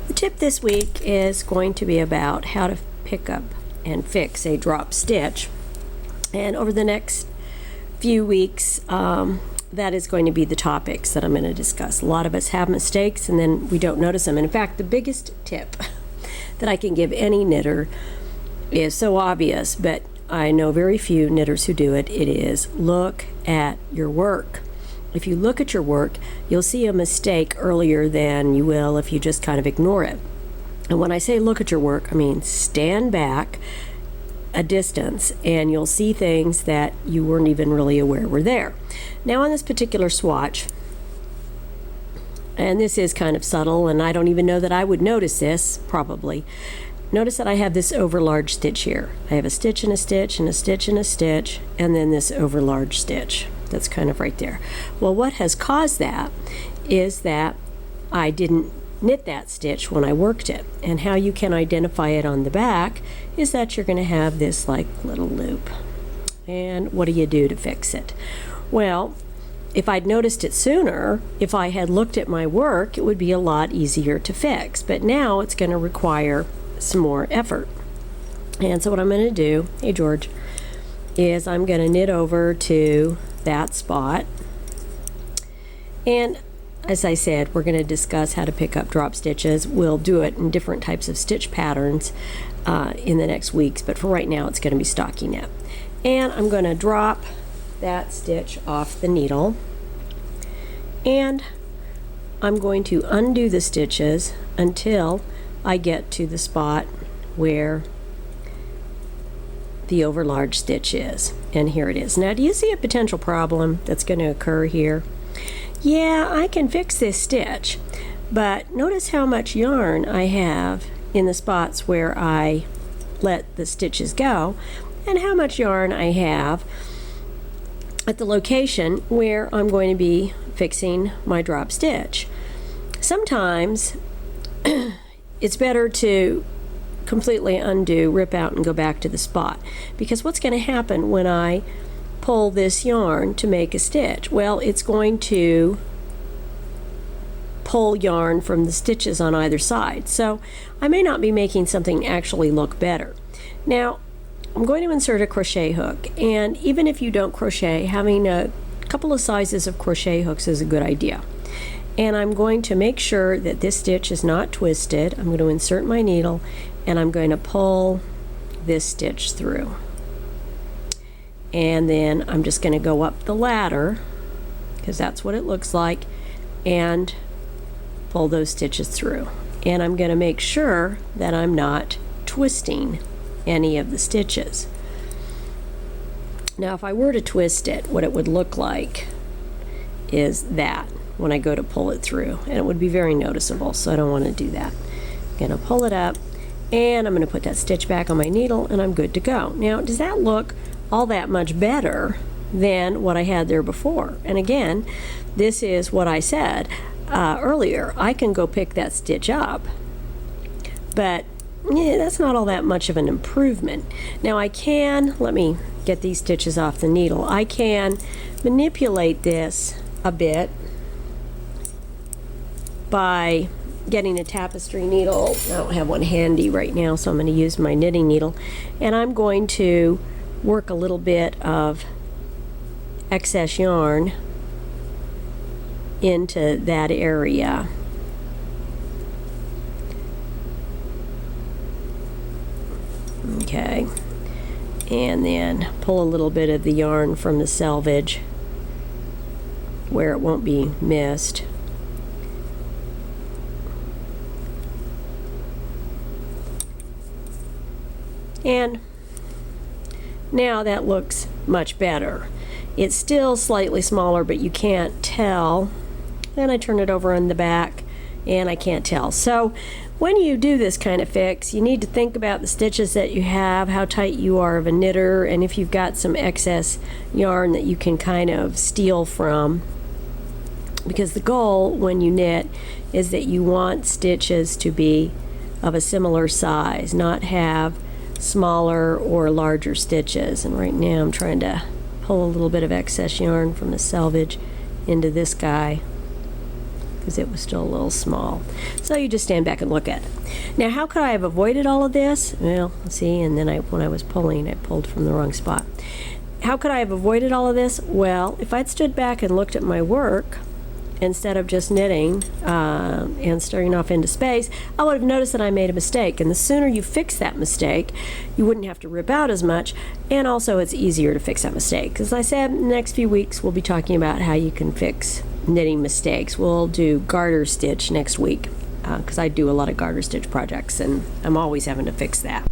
The tip this week is going to be about how to pick up and fix a drop stitch. And over the next few weeks, that is going to be the topics that I'm going to discuss. A lot of us have mistakes and then we don't notice them. And in fact, the biggest tip that I can give any knitter is so obvious, but I know very few knitters who do it. It is look at your work. If you look at your work, you'll see a mistake earlier than you will if you just kind of ignore it. And when I say look at your work, I mean stand back a distance and you'll see things that you weren't even really aware were there. Now on this particular swatch, and this is kind of subtle and I don't even know that I would notice this, probably. Notice that I have this overlarge stitch here. I have a stitch and a stitch and a stitch and a stitch and then this overlarge stitch. That's kind of right there. Well, what has caused that is that I didn't knit that stitch when I worked it. And how you can identify it on the back is that you're going to have this like little loop. And what do you do to fix it? Well, if I'd noticed it sooner, if I had looked at my work, it would be a lot easier to fix. But now it's going to require some more effort. And so what I'm going to do, hey George, is I'm going to knit over to that spot. And as I said, we're going to discuss how to pick up drop stitches. We'll do it in different types of stitch patterns in the next weeks, but for right now it's going to be stockinette. And I'm going to drop that stitch off the needle and I'm going to undo the stitches until I get to the spot where the overlarge stitch is. And here it is. Now, do you see a potential problem that's going to occur here? Yeah, I can fix this stitch, but notice how much yarn I have in the spots where I let the stitches go and how much yarn I have at the location where I'm going to be fixing my drop stitch. Sometimes it's better to completely undo, rip out, and go back to the spot. Because what's going to happen when I pull this yarn to make a stitch? Well, it's going to pull yarn from the stitches on either side. So I may not be making something actually look better. Now, I'm going to insert a crochet hook. And even if you don't crochet, having a couple of sizes of crochet hooks is a good idea. And I'm going to make sure that this stitch is not twisted. I'm going to insert my needle and I'm going to pull this stitch through. And then I'm just going to go up the ladder, because that's what it looks like, and pull those stitches through. And I'm going to make sure that I'm not twisting any of the stitches. Now if I were to twist it, what it would look like is that when I go to pull it through, and it would be very noticeable, so I don't want to do that. I'm going to pull it up and I'm going to put that stitch back on my needle and I'm good to go. Now, does that look all that much better than what I had there before? And again, this is what I said earlier. I can go pick that stitch up, but yeah, that's not all that much of an improvement. Now I can, let me get these stitches off the needle, I can manipulate this a bit by getting a tapestry needle. I don't have one handy right now, so I'm going to use my knitting needle, and I'm going to work a little bit of excess yarn into that area. Okay, and then pull a little bit of the yarn from the selvage where it won't be missed. And now that looks much better. It's still slightly smaller, but you can't tell. Then I turn it over on the back and I can't tell. So when you do this kind of fix, you need to think about the stitches that you have, how tight you are of a knitter, and if you've got some excess yarn that you can kind of steal from. Because the goal when you knit is that you want stitches to be of a similar size, not have smaller or larger stitches. And right now I'm trying to pull a little bit of excess yarn from the selvage into this guy. because it was still a little small. So you just stand back and look at it. Now, how could I have avoided all of this? Well, see, and then when I was pulling, I pulled from the wrong spot. How could I have avoided all of this? Well, if I'd stood back and looked at my work instead of just knitting and staring off into space, I would have noticed that I made a mistake. And the sooner you fix that mistake, you wouldn't have to rip out as much, and also it's easier to fix that mistake. As I said, in the next few weeks, we'll be talking about how you can fix knitting mistakes. We'll do garter stitch next week because I do a lot of garter stitch projects, and I'm always having to fix that.